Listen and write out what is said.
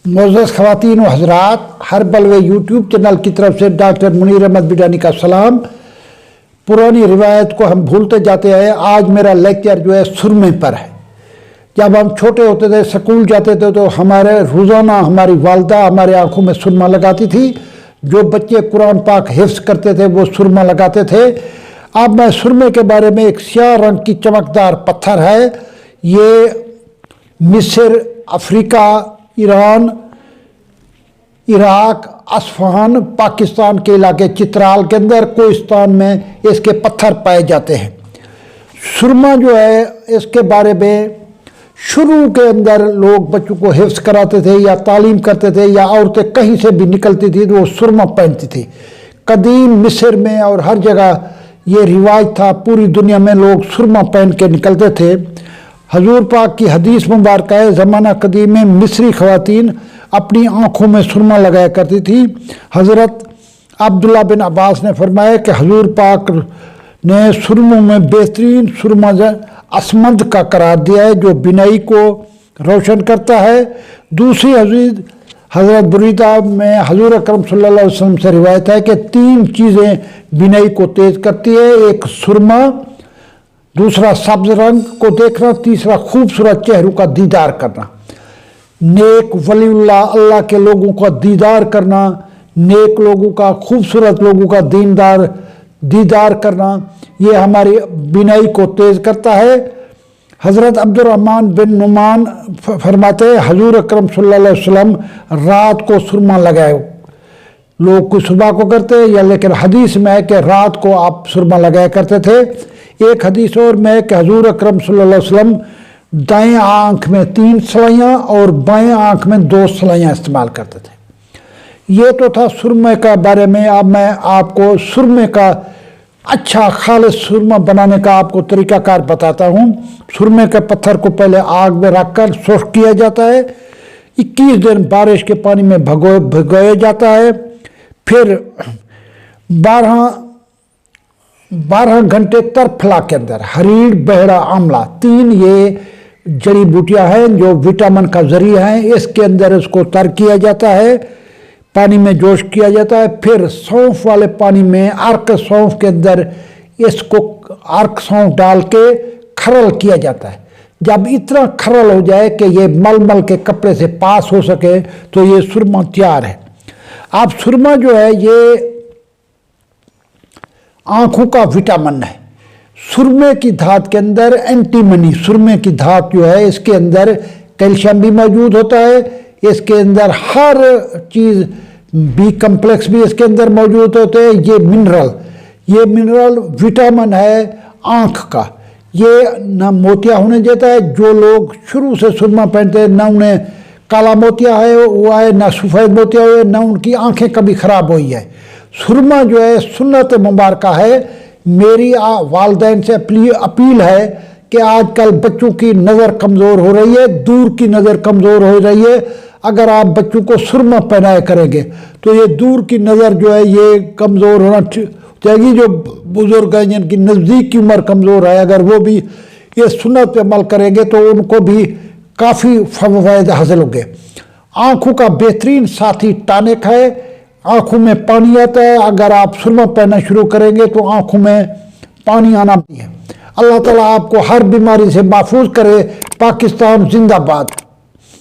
मोअज़्ज़ज़ ख़वातीन व हज़रात, हर बलवे YouTube channel की तरफ से डॉक्टर मुनीर अहमद बिडानी का सलाम। पुरानी रिवायत को हम भूलते जाते हैं। आज मेरा लेक्चर जो है सुरमे पर है। जब हम छोटे होते थे, स्कूल जाते थे, तो हमारे रोज़ाना हमारी वालदा हमारे आँखों में सुरमा लगाती थी। जो बच्चे कुरान पाक हिफ्ज़ करते थे वो सुरमा लगाते थे। अब मैं सुरमे के बारे में, एक स्याह रंग की चमकदार पत्थर है। ये मिस्र, अफ्रीका, ईरान, इराक, असफान, पाकिस्तान के इलाके चित्राल के अंदर, कोहिस्तान में इसके पत्थर पाए जाते हैं। सुरमा जो है, इसके बारे में शुरू के अंदर लोग बच्चों को हिफ्ज़ कराते थे या तालीम करते थे, या औरतें कहीं से भी निकलती थी तो वो सुरमा पहनती थी। कदीम मिस्र में और हर जगह ये रिवाज था। पूरी दुनिया में लोग सुरमा पहन के निकलते थे। हजूर पाक की हदीस मुबारक है, ज़माना कदीम में मिस्री ख़वातीन अपनी आँखों में सुरमा लगाया करती थी। हज़रत अब्दुल्ला बिन अब्बास ने फरमाया कि हजूर पाक ने सुरमों में बेहतरीन सुरमा असमंद का करार दिया है, जो बिनाई को रोशन करता है। दूसरी हज़रत बुरीदा में हजूर अकरम सल्लल्लाहु अलैहि वसल्लम से रिवायत है कि 3 चीज़ें बिनाई को तेज़ करती है। एक सुरमा, दूसरा सब्ज रंग को देखना, तीसरा खूबसूरत चेहरों का दीदार करना। नेक वलीउल्लाह अल्लाह के लोगों का दीदार करना, नेक लोगों का, खूबसूरत लोगों का दीदार करना, ये हमारी बिनाई को तेज़ करता है। हज़रत अब्दुर्रहमान बिन नुमान फरमाते हैं, हजूर अकरम सल्लल्लाहु अलैहि वसल्लम रात को सुरमा लगाए। लोग कुछ सुबह को करते हैं, या लेकिन हदीस में है कि रात को आप सुरमा लगाया करते थे। एक हदीस और में है कि हजूर अकरम सल्लल्लाहु अलैहि वसल्लम दाएं आँख में 3 सलाइयाँ और बाएं आँख में 2 सलाइयाँ इस्तेमाल करते थे। ये तो था सुरमे का बारे में। अब मैं आपको सुरमे का अच्छा खालिस सुरमा बनाने का आपको तरीक़ाकार बताता हूँ। सुरमे के पत्थर को पहले आग में रखकर खुश्क किया जाता है। 21 दिन बारिश के पानी में भिगोया जाता है। फिर 12 घंटे तरफला के अंदर हरीड़, बहड़ा, आंवला, 3 ये जड़ी बूटियाँ हैं जो विटामिन का जरिया हैं। इसके अंदर इसको तर किया जाता है, पानी में जोश किया जाता है। फिर सौंफ वाले पानी में अर्क सौंफ के अंदर इसको अर्क सौंफ डाल के खरल किया जाता है। जब इतना खरल हो जाए कि ये मलमल के कपड़े से पास हो सके तो ये सुरमा तैयार है। अब सुरमा जो है ये आँखों का विटामिन है। सुरमे की धात के अंदर एंटीमनी, सुरमे की धात जो है इसके अंदर कैल्शियम भी मौजूद होता है। इसके अंदर हर चीज़, बी कम्प्लेक्स भी इसके अंदर मौजूद होते हैं। ये मिनरल विटामिन है आँख का। ये ना मोतिया होने देता है। जो लोग शुरू से सुरमा पहनते हैं, ना उन्हें काला मोतिया हुआ है, ना सफ़ेद मोतिया हुआ है, ना उनकी आँखें कभी ख़राब हुई है। सुरमा जो है सुन्नत मुबारक है। मेरी वालिदैन से अपील है कि आजकल बच्चों की नज़र कमज़ोर हो रही है, दूर की नज़र कमज़ोर हो रही है। अगर आप बच्चों को सुरमा पहनाया करेंगे तो ये दूर की नज़र जो है ये कमज़ोर होना चाहिए। जो बुज़ुर्ग हैं जिनकी नज़दीक की उम्र कमज़ोर है, अगर वो भी ये सुन्नत पे अमल करेंगे तो उनको भी काफ़ी फ़वाइद हासिल होंगे। आँखों का बेहतरीन साथी टॉनिक है। आँखों में पानी आता है। अगर आप सुरमा पहनना शुरू करेंगे तो आँखों में पानी आना है। अल्लाह ताला आपको हर बीमारी से महफूज करे। पाकिस्तान जिंदाबाद।